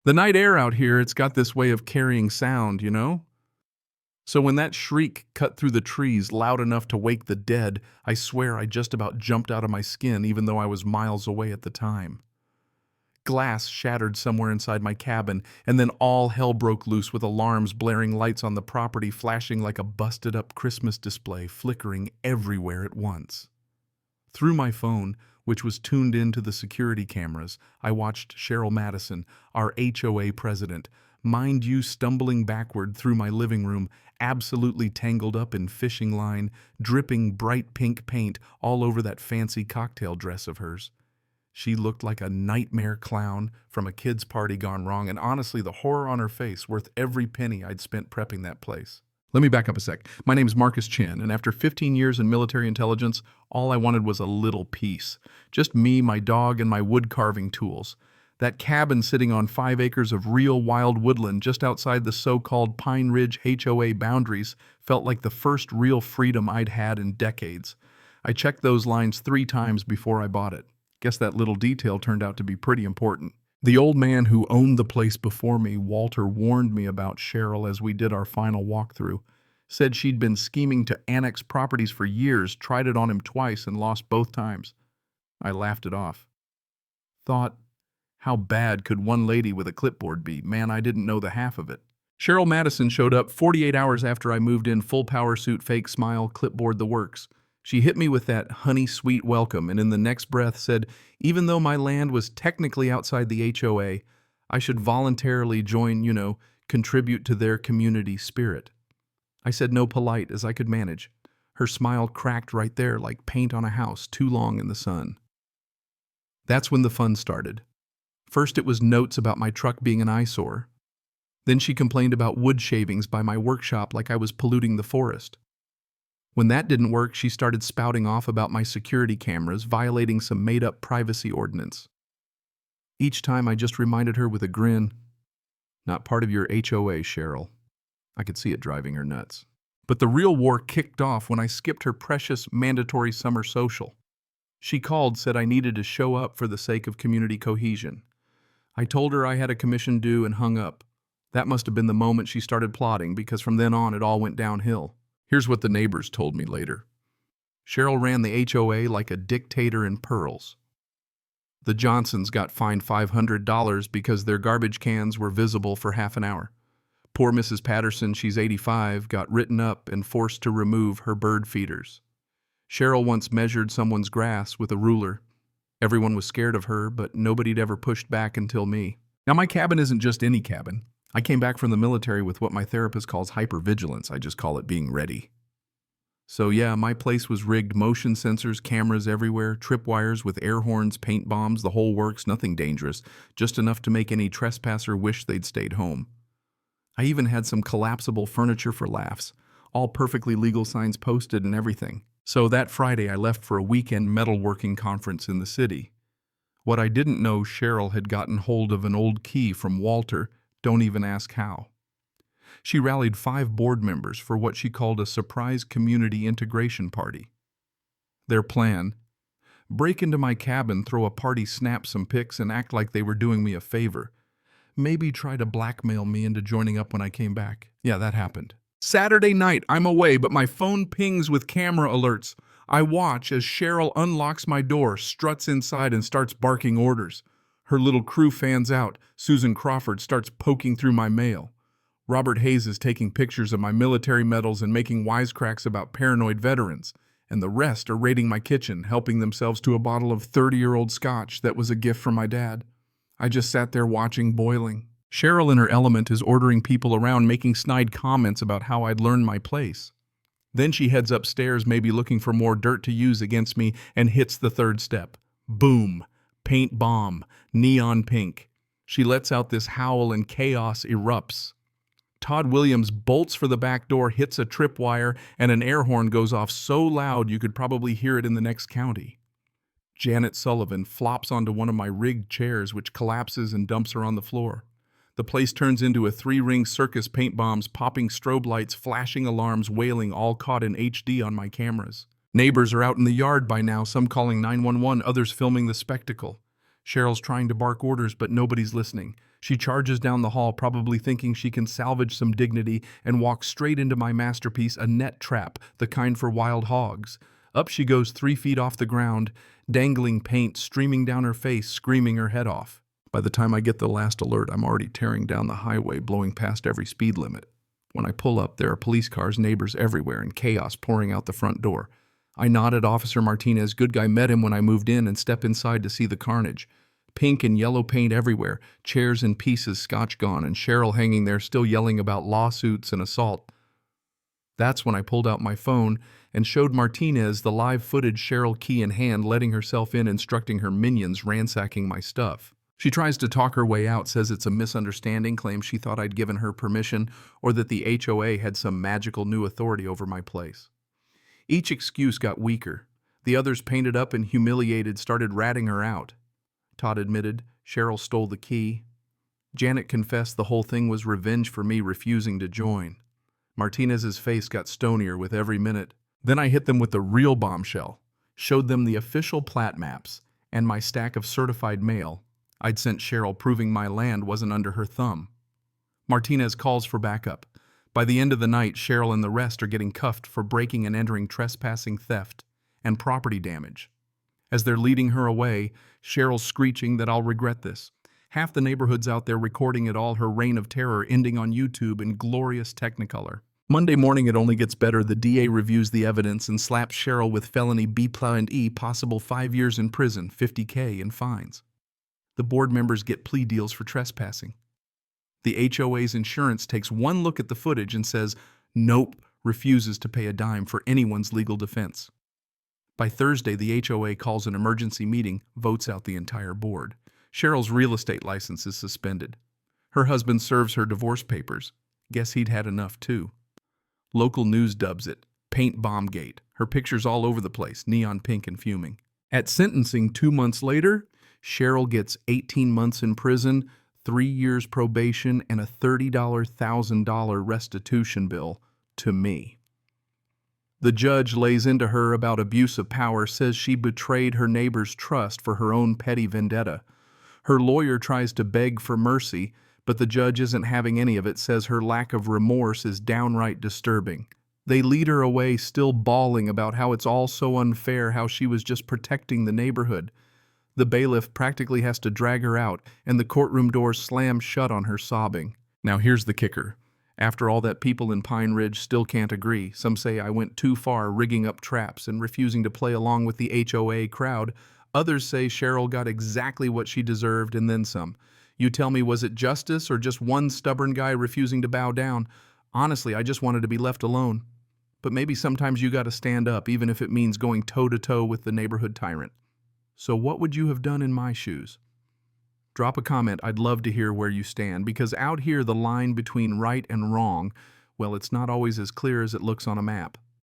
The night air out here, it's got this way of carrying sound, you know? So when that shriek cut through the trees loud enough to wake the dead, I swear I just about jumped out of my skin even though I was miles away at the time. Glass shattered somewhere inside my cabin, and then all hell broke loose with alarms blaring, lights on the property flashing like a busted-up Christmas display, flickering everywhere at once. Through my phone, which was tuned into the security cameras, I watched Cheryl Madison, our HOA president, mind you, stumbling backward through my living room, absolutely tangled up in fishing line, dripping bright pink paint all over that fancy cocktail dress of hers. She looked like a nightmare clown from a kid's party gone wrong, and honestly, the horror on her face worth every penny I'd spent prepping that place. Let me back up a sec. My name's Marcus Chin, and after 15 years in military intelligence, all I wanted was a little peace. Just me, my dog, and my wood-carving tools. That cabin sitting on 5 acres of real wild woodland just outside the so-called Pine Ridge HOA boundaries felt like the first real freedom I'd had in decades. I checked those lines 3 times before I bought it. Guess that little detail turned out to be pretty important. The old man who owned the place before me, Walter, warned me about Cheryl as we did our final walkthrough. Said she'd been scheming to annex properties for years, tried it on him twice and lost both times. I laughed it off. Thought, how bad could one lady with a clipboard be? Man, I didn't know the half of it. Cheryl Madison showed up 48 hours after I moved in, full power suit, fake smile, clipboard, the works. She hit me with that honey-sweet welcome, and in the next breath said, even though my land was technically outside the HOA, I should voluntarily join, contribute to their community spirit. I said no, polite as I could manage. Her smile cracked right there like paint on a house too long in the sun. That's when the fun started. First it was notes about my truck being an eyesore. Then she complained about wood shavings by my workshop like I was polluting the forest. When that didn't work, she started spouting off about my security cameras violating some made-up privacy ordinance. Each time I just reminded her with a grin, not part of your HOA, Cheryl. I could see it driving her nuts. But the real war kicked off when I skipped her precious mandatory summer social. She called, said I needed to show up for the sake of community cohesion. I told her I had a commission due and hung up. That must have been the moment she started plotting, because from then on it all went downhill. Here's what the neighbors told me later. Cheryl ran the HOA like a dictator in pearls. The Johnsons got fined $500 because their garbage cans were visible for half an hour. Poor Mrs. Patterson, she's 85, got written up and forced to remove her bird feeders. Cheryl once measured someone's grass with a ruler. Everyone was scared of her, but nobody'd ever pushed back until me. Now, my cabin isn't just any cabin. I came back from the military with what my therapist calls hypervigilance. I just call it being ready. So yeah, my place was rigged, motion sensors, cameras everywhere, tripwires with air horns, paint bombs, the whole works, nothing dangerous, just enough to make any trespasser wish they'd stayed home. I even had some collapsible furniture for laughs, all perfectly legal signs posted and everything. So that Friday I left for a weekend metalworking conference in the city. What I didn't know, Cheryl had gotten hold of an old key from Walter. Don't even ask how. She rallied 5 board members for what she called a surprise community integration party. Their plan: break into my cabin, throw a party, snap some pics, and act like they were doing me a favor. Maybe try to blackmail me into joining up when I came back. Yeah, that happened. Saturday night, I'm away, but my phone pings with camera alerts. I watch as Cheryl unlocks my door, struts inside, and starts barking orders. Her little crew fans out. Susan Crawford starts poking through my mail. Robert Hayes is taking pictures of my military medals and making wisecracks about paranoid veterans. And the rest are raiding my kitchen, helping themselves to a bottle of 30-year-old scotch that was a gift from my dad. I just sat there watching, boiling. Cheryl in her element is ordering people around, making snide comments about how I'd learned my place. Then she heads upstairs, maybe looking for more dirt to use against me, and hits the 3rd step. Boom. Paint bomb. Neon pink. She lets out this howl and chaos erupts. Todd Williams bolts for the back door, hits a tripwire, and an air horn goes off so loud you could probably hear it in the next county. Janet Sullivan flops onto one of my rigged chairs, which collapses and dumps her on the floor. The place turns into a 3-ring circus, paint bombs, popping strobe lights, flashing alarms, wailing, all caught in HD on my cameras. Neighbors are out in the yard by now, some calling 911, others filming the spectacle. Cheryl's trying to bark orders, but nobody's listening. She charges down the hall, probably thinking she can salvage some dignity, and walks straight into my masterpiece, a net trap, the kind for wild hogs. Up she goes 3 feet off the ground, dangling paint streaming down her face, screaming her head off. By the time I get the last alert, I'm already tearing down the highway, blowing past every speed limit. When I pull up, there are police cars, neighbors everywhere, and chaos pouring out the front door. I nod at Officer Martinez. Good guy, met him when I moved in, and step inside to see the carnage. Pink and yellow paint everywhere, chairs in pieces, scotch gone, and Cheryl hanging there still yelling about lawsuits and assault. That's when I pulled out my phone and showed Martinez the live footage, Cheryl key in hand, letting herself in, instructing her minions, ransacking my stuff. She tries to talk her way out, says it's a misunderstanding, claims she thought I'd given her permission or that the HOA had some magical new authority over my place. Each excuse got weaker. The others, painted up and humiliated, started ratting her out. Todd admitted Cheryl stole the key. Janet confessed the whole thing was revenge for me refusing to join. Martinez's face got stonier with every minute. Then I hit them with the real bombshell, showed them the official plat maps and my stack of certified mail I'd sent Cheryl, proving my land wasn't under her thumb. Martinez calls for backup. By the end of the night, Cheryl and the rest are getting cuffed for breaking and entering, trespassing, theft, and property damage. As they're leading her away, Cheryl's screeching that I'll regret this. Half the neighborhood's out there recording it all, her reign of terror ending on YouTube in glorious Technicolor. Monday morning, it only gets better. The DA reviews the evidence and slaps Cheryl with felony B+E, possible 5 years in prison, $50K in fines. The board members get plea deals for trespassing. The HOA's insurance takes one look at the footage and says, nope, refuses to pay a dime for anyone's legal defense. By Thursday, the HOA calls an emergency meeting, votes out the entire board. Cheryl's real estate license is suspended. Her husband serves her divorce papers. Guess he'd had enough too. Local news dubs it Paint Bomb Gate. Her picture's all over the place, neon pink and fuming. At sentencing 2 months later, Cheryl gets 18 months in prison, 3 years probation, and a $30,000 restitution bill to me. The judge lays into her about abuse of power, says she betrayed her neighbor's trust for her own petty vendetta. Her lawyer tries to beg for mercy, but the judge isn't having any of it, says her lack of remorse is downright disturbing. They lead her away, still bawling about how it's all so unfair, how she was just protecting the neighborhood. The bailiff practically has to drag her out, and the courtroom doors slam shut on her, sobbing. Now here's the kicker. After all that, people in Pine Ridge still can't agree. Some say I went too far, rigging up traps and refusing to play along with the HOA crowd. Others say Cheryl got exactly what she deserved and then some. You tell me, was it justice or just one stubborn guy refusing to bow down? Honestly, I just wanted to be left alone. But maybe sometimes you gotta stand up, even if it means going toe-to-toe with the neighborhood tyrant. So what would you have done in my shoes? Drop a comment. I'd love to hear where you stand, because out here the line between right and wrong, well, it's not always as clear as it looks on a map.